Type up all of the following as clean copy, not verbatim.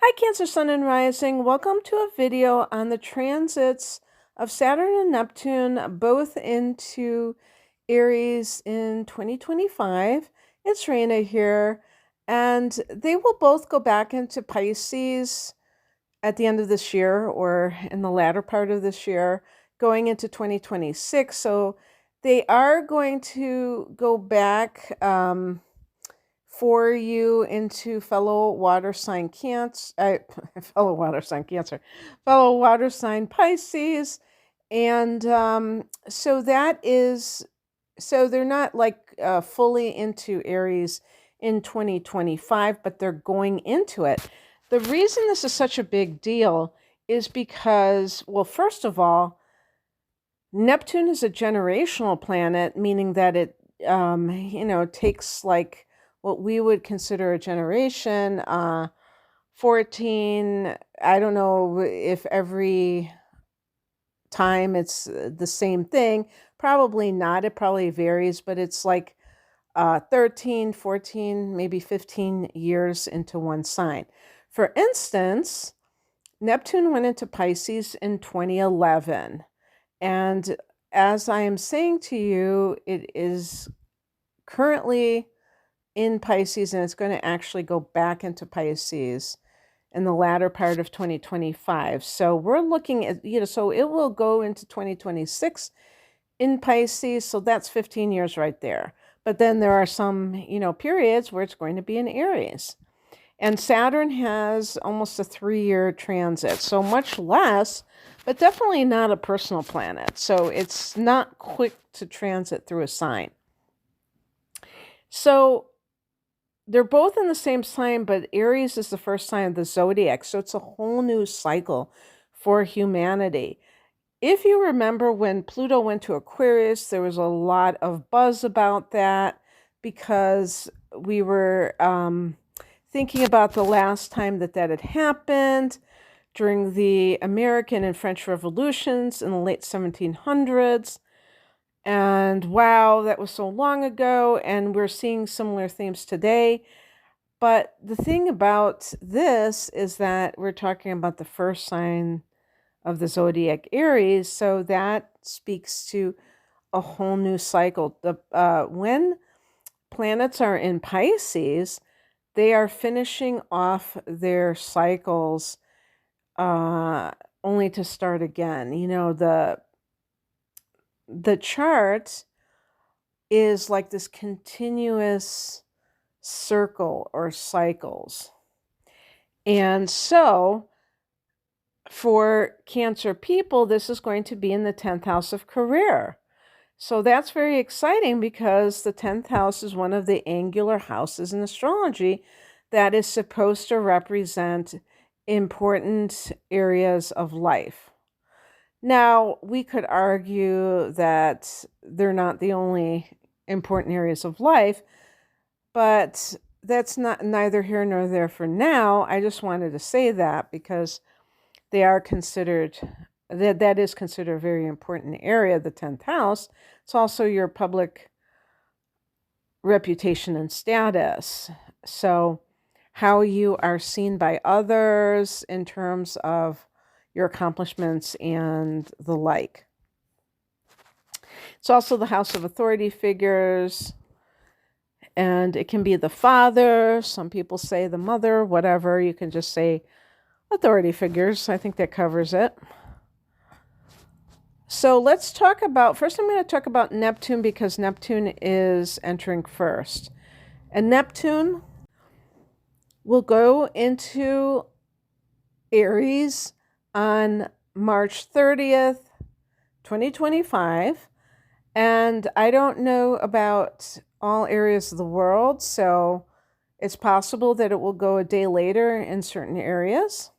Hi Cancer Sun and Rising. Welcome to a video on the transits of Saturn and Neptune, both into Aries in 2025. It's Raina here, and they will both go back into Pisces at the end of this year or in the latter part of this year, going into 2026. So they are going to go back for you into fellow water sign Cancer, fellow water sign Cancer, fellow water sign Pisces, and so they're not like fully into Aries in 2025, but they're going into it. The reason this is such a big deal is because, well, first of all, Neptune is a generational planet, meaning that it takes like what we would consider a generation, 14, I don't know if every time it's the same thing, probably not, it probably varies, but it's like 13, 14, maybe 15 years into one sign. For instance, Neptune went into Pisces in 2011, and as I am saying to you, it is currently in Pisces, and it's going to actually go back into Pisces in the latter part of 2025. So we're looking at, so it will go into 2026 in Pisces. So that's 15 years right there. But then there are some, periods where it's going to be in Aries. And Saturn has almost a 3-year transit, so much less, but definitely not a personal planet. So it's not quick to transit through a sign. So they're both in the same sign, but Aries is the first sign of the zodiac. So it's a whole new cycle for humanity. If you remember when Pluto went to Aquarius, there was a lot of buzz about that because we were thinking about the last time that had happened during the American and French revolutions in the late 1700s. And wow, that was so long ago, and we're seeing similar themes today. But the thing about this is that we're talking about the first sign of the zodiac, Aries, so that speaks to a whole new cycle. When planets are in Pisces, they are finishing off their cycles only to start again. The chart is like this continuous circle or cycles. And so for Cancer people, this is going to be in the 10th house of career. So that's very exciting because the 10th house is one of the angular houses in astrology that is supposed to represent important areas of life. Now, we could argue that they're not the only important areas of life, but that's neither here nor there for now. I just wanted to say that because they are considered, that is considered a very important area, the 10th house. It's also your public reputation and status. So how you are seen by others in terms of your accomplishments and the like. It's also the house of authority figures, and it can be the father. Some people say the mother, whatever. You can just say authority figures. I think that covers it. So let's talk about, first I'm going to talk about Neptune because Neptune is entering first. And Neptune will go into Aries on March 30th, 2025. And I don't know about all areas of the world, so it's possible that it will go a day later in certain areas,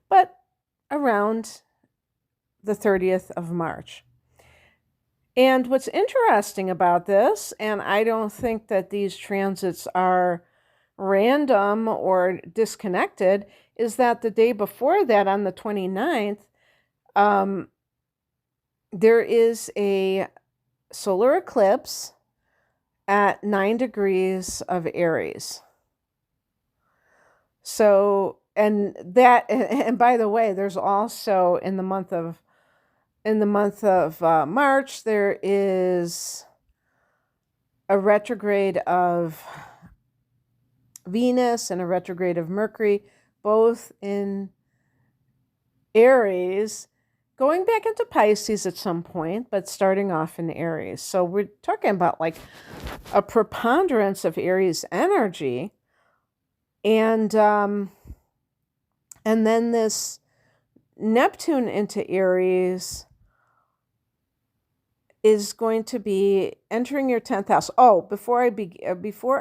but around the 30th of March. And what's interesting about this, and I don't think that these transits are random or disconnected, is that the day before that, on the 29th, there is a solar eclipse at 9 degrees of Aries. So and that, and by the way, there's also in the month of March, there is a retrograde of Venus and a retrograde of Mercury, both in Aries, going back into Pisces at some point, but starting off in Aries. So we're talking about like a preponderance of Aries energy. And then this Neptune into Aries is going to be entering your 10th house. Oh, before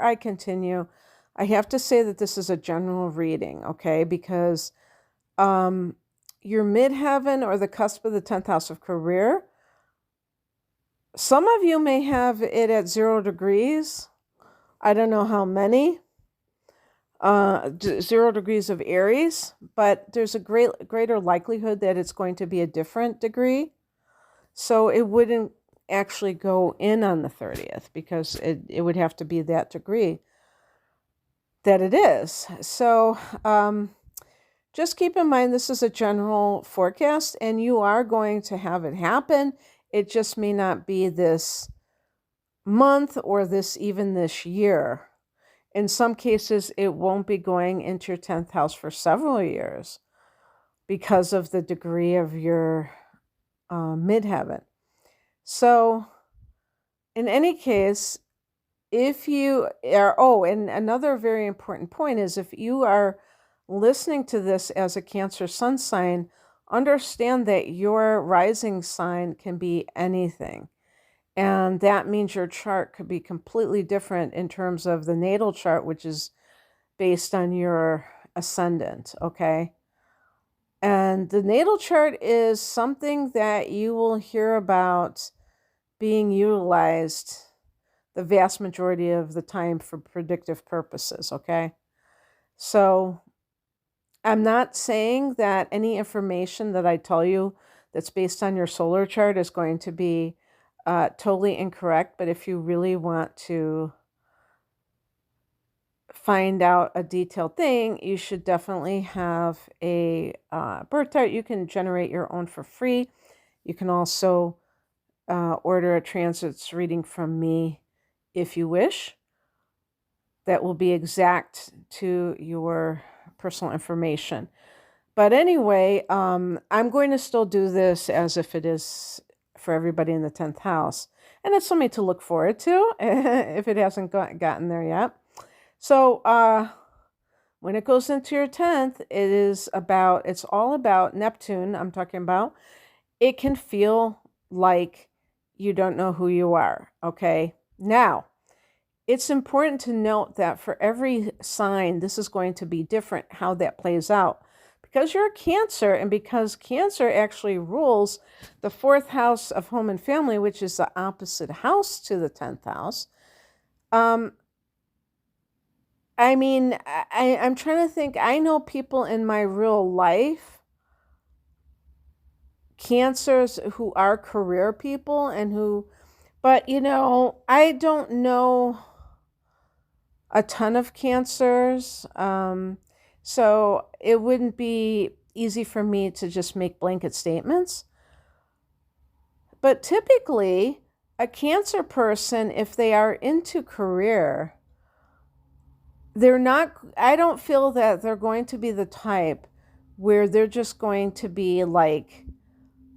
I continue, I have to say that this is a general reading, okay? Because your midheaven or the cusp of the 10th house of career, some of you may have it at 0 degrees. I don't know how many. 0 degrees of Aries, but there's a greater likelihood that it's going to be a different degree. So it wouldn't actually go in on the 30th because it would have to be that degree that it is. So just keep in mind this is a general forecast and you are going to have it happen. It just may not be this month or even this year. In some cases, it won't be going into your 10th house for several years because of the degree of your midheaven. So in any case, if you are, and another very important point is if you are listening to this as a Cancer sun sign, understand that your rising sign can be anything. And that means your chart could be completely different in terms of the natal chart, which is based on your ascendant, okay? And the natal chart is something that you will hear about being utilized the vast majority of the time for predictive purposes, okay? So I'm not saying that any information that I tell you that's based on your solar chart is going to be totally incorrect, but if you really want to find out a detailed thing, you should definitely have a birth chart. You can generate your own for free. You can also order a transits reading from me if you wish. That will be exact to your personal information. But anyway, I'm going to still do this as if it is for everybody in the 10th house. And it's something to look forward to if it hasn't gotten there yet. So when it goes into your 10th, it's all about Neptune, I'm talking about. It can feel like you don't know who you are, okay? Now, it's important to note that for every sign, this is going to be different how that plays out. Because you're a Cancer, and because Cancer actually rules the 4th house of home and family, which is the opposite house to the 10th house. I'm trying to think. I know people in my real life, Cancers who are career people but I don't know a ton of Cancers. So it wouldn't be easy for me to just make blanket statements. But typically, a Cancer person, if they are into career, I don't feel that they're going to be the type where they're just going to be like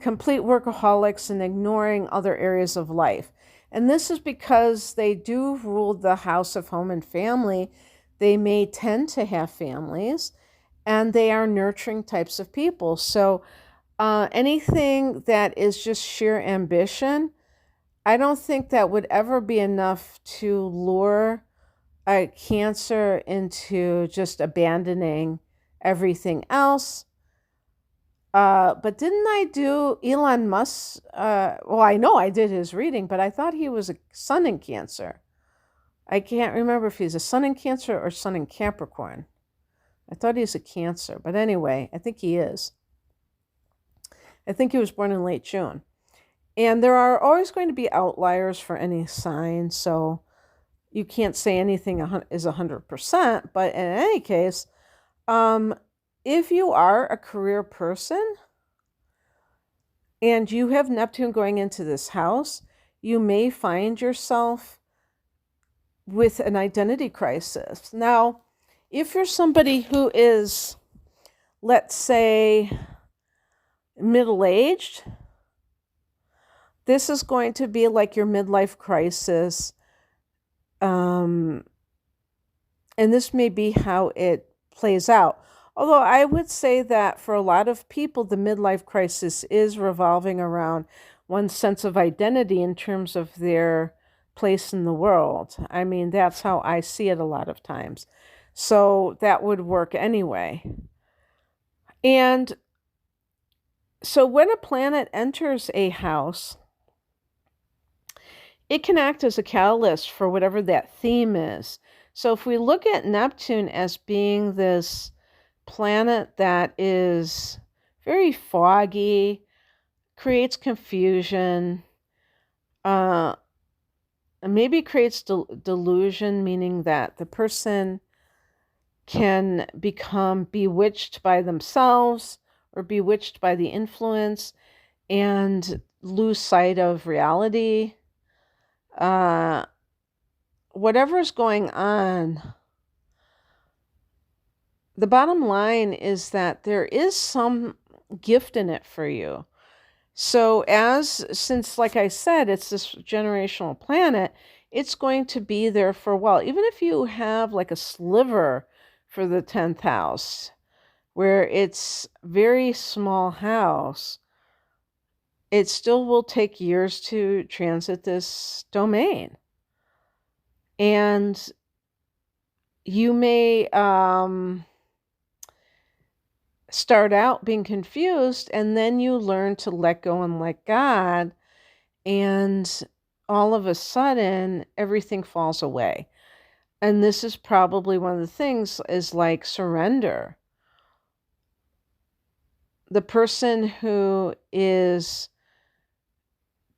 complete workaholics and ignoring other areas of life. And this is because they do rule the house of home and family. They may tend to have families, and they are nurturing types of people. So anything that is just sheer ambition, I don't think that would ever be enough to lure a Cancer into just abandoning everything else. But didn't I do Elon Musk? Well, I know I did his reading, but I thought he was a sun in Cancer. I can't remember if he's a sun in Cancer or sun in Capricorn. I thought he's a Cancer, but anyway, I think he is. I think he was born in late June. And there are always going to be outliers for any sign, so you can't say anything is 100%, but in any case, if you are a career person and you have Neptune going into this house, you may find yourself with an identity crisis. Now, if you're somebody who is, let's say, middle-aged, this is going to be like your midlife crisis. And this may be how it plays out. Although I would say that for a lot of people, the midlife crisis is revolving around one's sense of identity in terms of their place in the world. I mean, that's how I see it a lot of times. So that would work anyway. And so when a planet enters a house, it can act as a catalyst for whatever that theme is. So if we look at Neptune as being this planet that is very foggy, creates confusion, maybe creates delusion, meaning that the person can become bewitched by themselves or bewitched by the influence and lose sight of reality. Whatever's going on, the bottom line is that there is some gift in it for you. So since, like I said, it's this generational planet, it's going to be there for a while. Even if you have like a sliver for the 10th house, where it's very small house, it still will take years to transit this domain. And you may start out being confused, and then you learn to let go and let God, and all of a sudden everything falls away. And this is probably one of the things, is like surrender. The person who is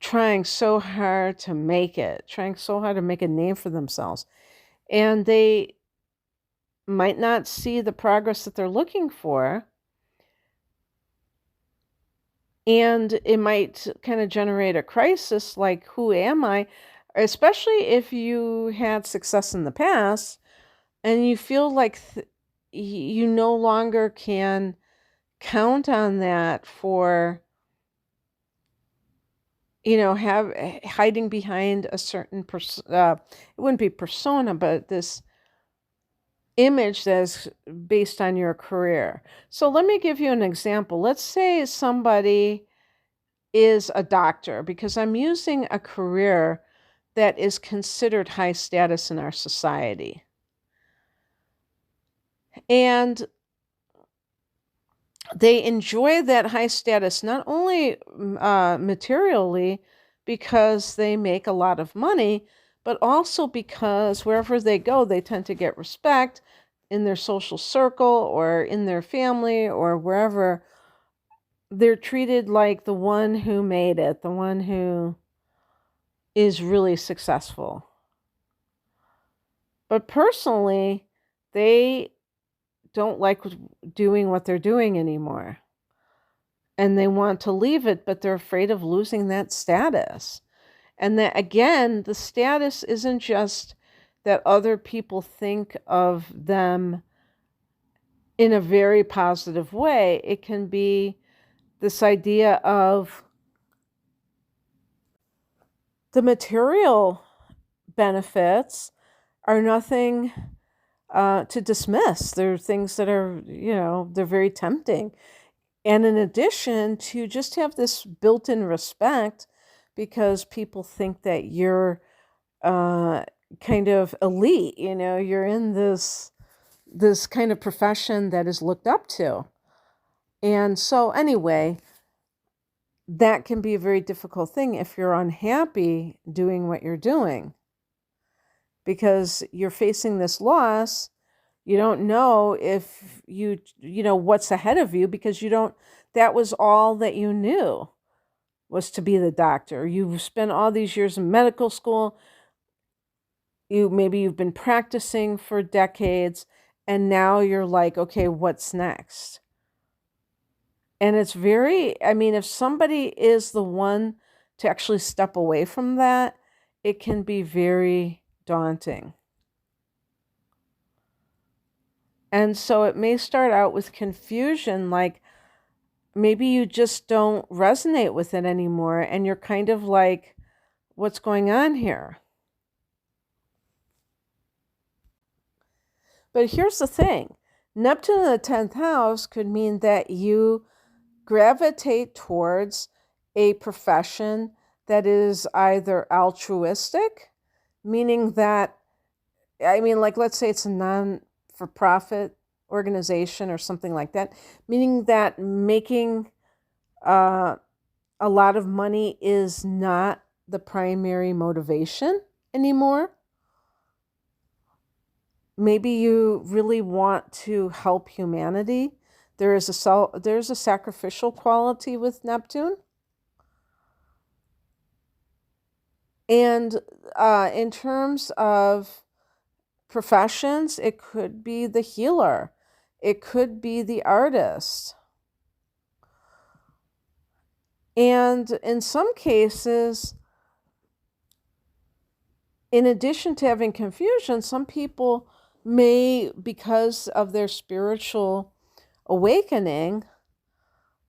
trying so hard to make it, trying so hard to make a name for themselves, and they might not see the progress that they're looking for, and it might kind of generate a crisis like, who am I? Especially if you had success in the past and you feel like you no longer can count on that for, hiding behind a certain it wouldn't be persona, but this image that's based on your career. So let me give you an example. Let's say somebody is a doctor, because I'm using a career that is considered high status in our society. And they enjoy that high status not only materially, because they make a lot of money, but also because wherever they go, they tend to get respect in their social circle or in their family or wherever. They're treated like the one who made it, the one who is really successful. But personally, they don't like doing what they're doing anymore. And they want to leave it, but they're afraid of losing that status. And that, again, the status isn't just that other people think of them in a very positive way. It can be this idea of the material benefits are nothing to dismiss. They're things that are, they're very tempting. And in addition, to just have this built-in respect, because people think that you're kind of elite, you're in this kind of profession that is looked up to. And so anyway, that can be a very difficult thing if you're unhappy doing what you're doing, because you're facing this loss. You don't know if what's ahead of you, because that was all that you knew, was to be the doctor. You've spent all these years in medical school. Maybe you've been practicing for decades, And now you're like, okay, what's next? And it's very, I mean, if somebody is the one to actually step away from that, it can be very daunting. And so it may start out with confusion, like maybe you just don't resonate with it anymore, and you're kind of like, what's going on here? But here's the thing, Neptune in the 10th house could mean that you gravitate towards a profession that is either altruistic, meaning that, I mean, like, let's say it's a non-for-profit organization or something like that, meaning that making a lot of money is not the primary motivation anymore. Maybe you really want to help humanity. There's a sacrificial quality with Neptune. And in terms of professions, it could be the healer, it could be the artist. And in some cases, in addition to having confusion, some people may, because of their spiritual awakening,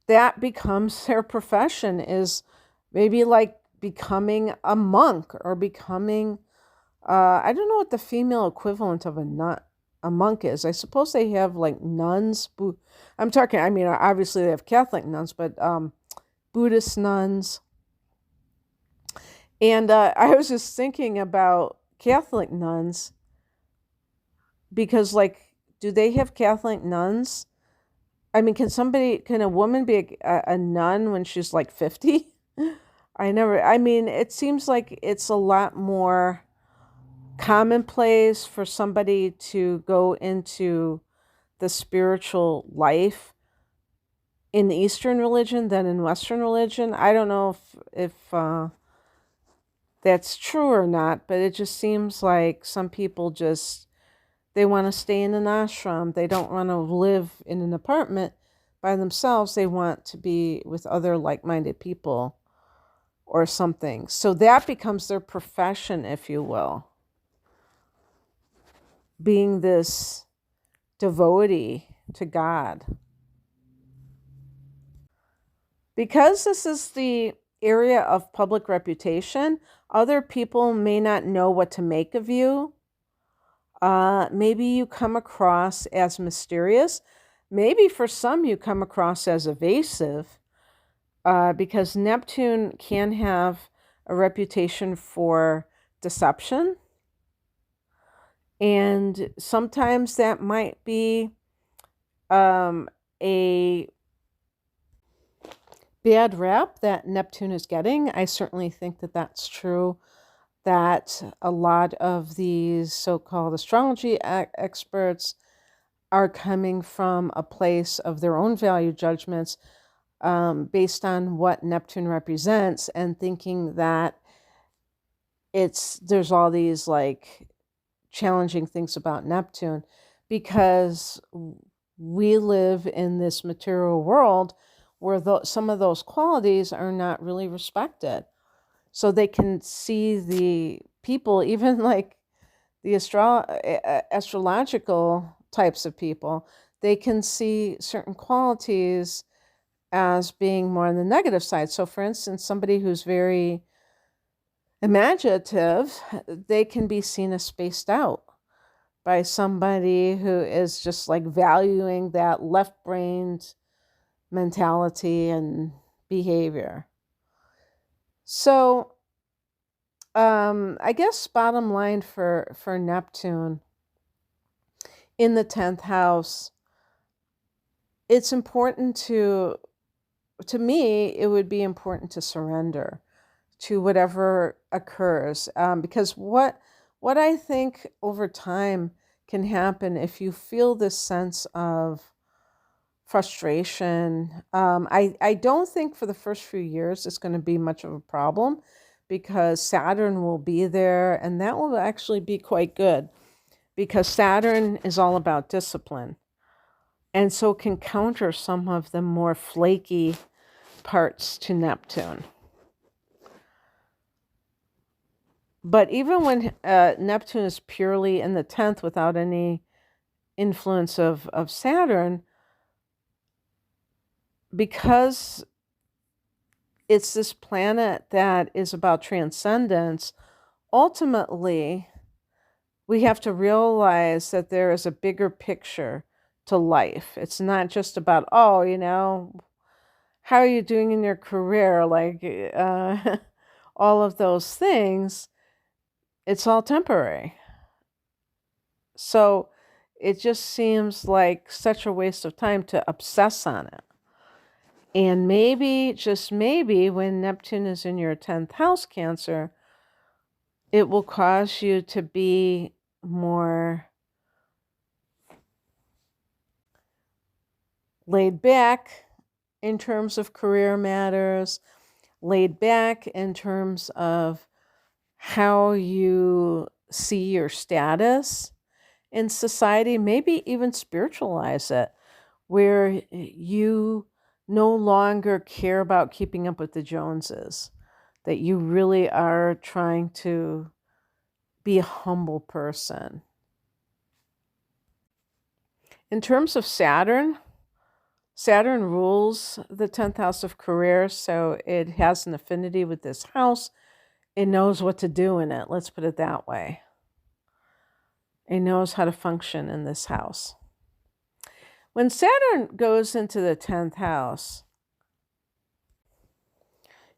that becomes their profession, is maybe like becoming a monk or becoming, I don't know what the female equivalent of a monk is. I suppose they have like nuns. I'm talking, I mean, obviously they have Catholic nuns, but Buddhist nuns. And I was just thinking about Catholic nuns because, like, do they have Catholic nuns? I mean, can a woman be a nun when she's like 50? I mean, it seems like it's a lot more commonplace for somebody to go into the spiritual life in Eastern religion than in Western religion. I don't know if that's true or not, but it just seems like some people just, they want to stay in an ashram. They don't want to live in an apartment by themselves. They want to be with other like-minded people or something. So that becomes their profession, if you will. Being this devotee to God. Because this is the area of public reputation, other people may not know what to make of you. Maybe you come across as mysterious. Maybe for some you come across as evasive, because Neptune can have a reputation for deception. And sometimes that might be a bad rap that Neptune is getting. I certainly think that that's true, that a lot of these so-called astrology experts are coming from a place of their own value judgments, based on what Neptune represents, and thinking that there's all these like challenging things about Neptune, because we live in this material world where some of those qualities are not really respected. So they can see the people, even like the astrological types of people, they can see certain qualities as being more on the negative side. So for instance, somebody who's very imaginative, they can be seen as spaced out by somebody who is just like valuing that left-brained mentality and behavior. So I guess bottom line for Neptune in the 10th house, it's important to me, it would be important to surrender to whatever occurs, because what I think over time can happen if you feel this sense of frustration. I don't think for the first few years it's going to be much of a problem, because Saturn will be there, and that will actually be quite good. because Saturn is all about discipline, and so can counter some of the more flaky parts to Neptune. But even when Neptune is purely in the 10th without any influence of Saturn, because it's this planet that is about transcendence, ultimately, we have to realize that there is a bigger picture to life. It's not just about, oh, how are you doing in your career? Like all of those things, it's all temporary. So it just seems like such a waste of time to obsess on it. And maybe, just maybe, when Neptune is in your 10th house, Cancer, it will cause you to be more laid back in terms of career matters, laid back in terms of how you see your status in society, maybe even spiritualize it, where you no longer care about keeping up with the Joneses, that you really are trying to be a humble person. In terms of Saturn, Saturn rules the 10th house of career, so it has an affinity with this house. It knows what to do in it, let's put it that way. It knows how to function in this house. When Saturn goes into the 10th house,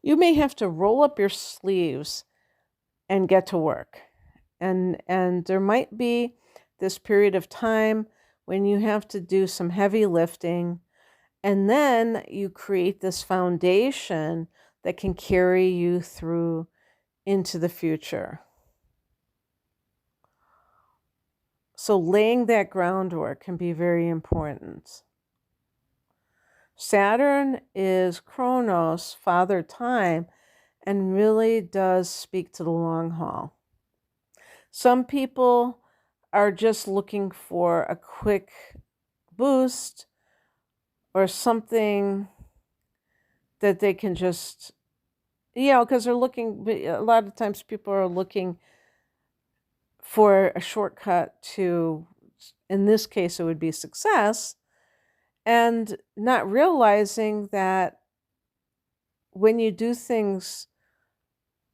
you may have to roll up your sleeves and get to work. And there might be this period of time when you have to do some heavy lifting, and then you create this foundation that can carry you through into the future. So laying that groundwork can be very important. Saturn is Chronos, Father Time, and really does speak to the long haul. Some people are just looking for a quick boost or something that they can just, because they're looking, a lot of times people are looking for a shortcut to, in this case, it would be success, and not realizing that when you do things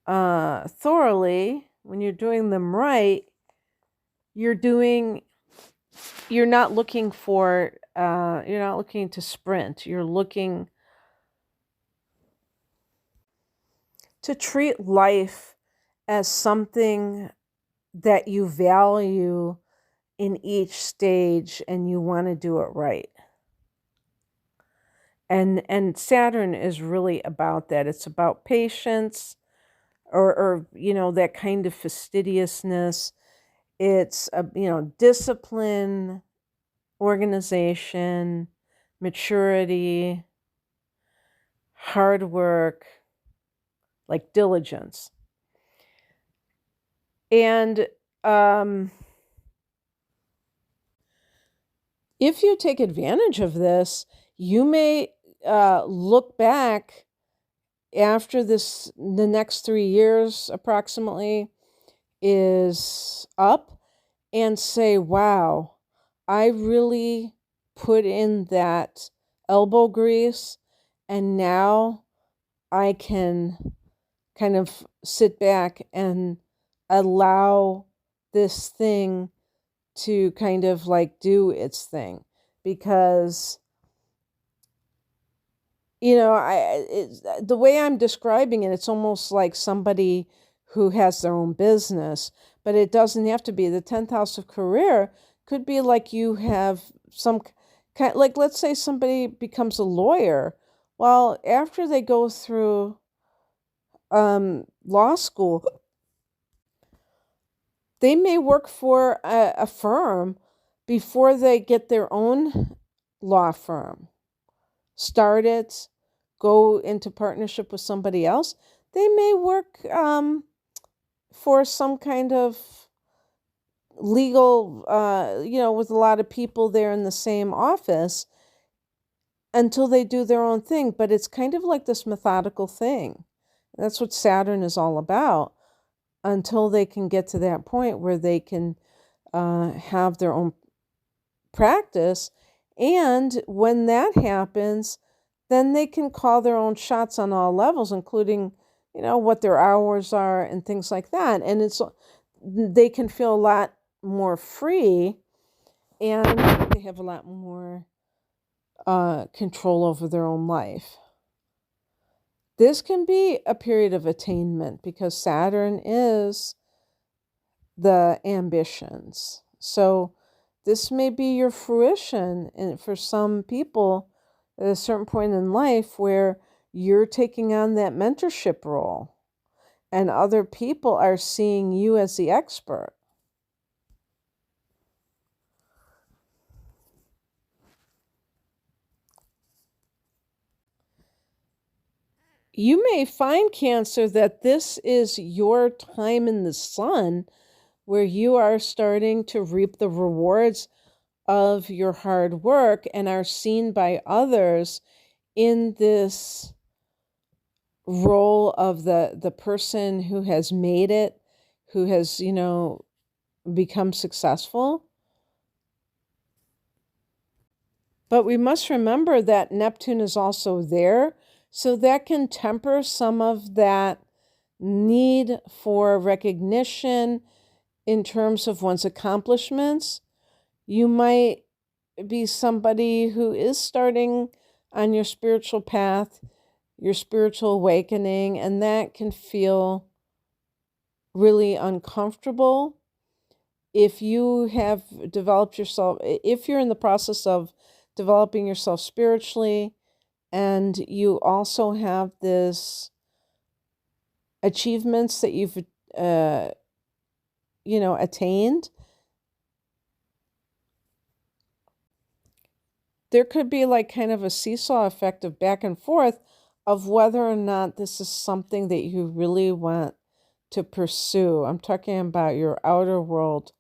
thoroughly, when you're doing them right, you're not looking to sprint. You're looking to treat life as something that you value in each stage, and you want to do it right. And Saturn is really about that. It's about patience, or that kind of fastidiousness. It's discipline, organization, maturity, hard work, like diligence. And if you take advantage of this, you may look back after the next 3 years approximately is up and say, wow, I really put in that elbow grease, and now I can kind of sit back and allow this thing to kind of like do its thing. Because the way I'm describing it, it's almost like somebody who has their own business, but it doesn't have to be. The 10th house of career could be like you have some kind, like let's say somebody becomes a lawyer. Well, after they go through law school, they may work for a firm before they get their own law firm. Start it, go into partnership with somebody else. They may work for some kind of legal, with a lot of people there in the same office until they do their own thing. But it's kind of like this methodical thing. That's what Saturn is all about, until they can get to that point where they can have their own practice. And when that happens, then they can call their own shots on all levels, including, what their hours are and things like that. And they can feel a lot more free, and they have a lot more control over their own life. This can be a period of attainment because Saturn is the ambitions. So this may be your fruition, and for some people at a certain point in life where you're taking on that mentorship role and other people are seeing you as the expert. You may find, Cancer, that this is your time in the sun where you are starting to reap the rewards of your hard work and are seen by others in this role of the person who has made it, who has, become successful. But we must remember that Neptune is also there, so that can temper some of that need for recognition in terms of one's accomplishments. You might be somebody who is starting on your spiritual path, your spiritual awakening, and that can feel really uncomfortable. If you have developed yourself, if you're in the process of developing yourself spiritually, and you also have this achievements that you've attained, there could be like kind of a seesaw effect of back and forth of whether or not this is something that you really want to pursue. I'm talking about your outer world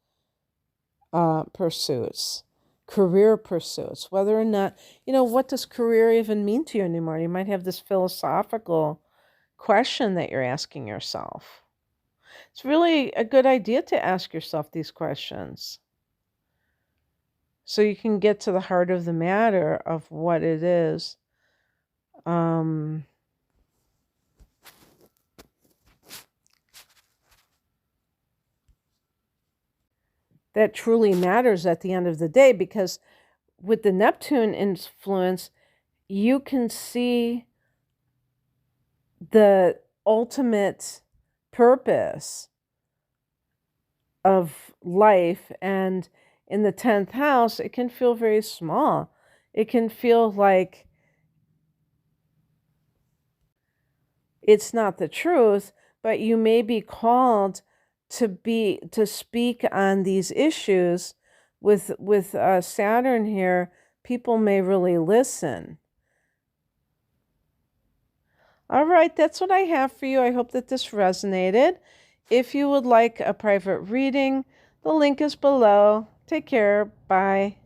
pursuits, career pursuits, whether or not, what does career even mean to you anymore? You might have this philosophical question that you're asking yourself. It's really a good idea to ask yourself these questions so you can get to the heart of the matter of what it is that truly matters at the end of the day. Because with the Neptune influence, you can see the ultimate purpose of life. And in the 10th house, it can feel very small. It can feel like it's not the truth, but you may be called to speak on these issues. With Saturn here, people may really listen. All right, that's what I have for you. I hope that this resonated. If you would like a private reading, the link is below. Take care. Bye.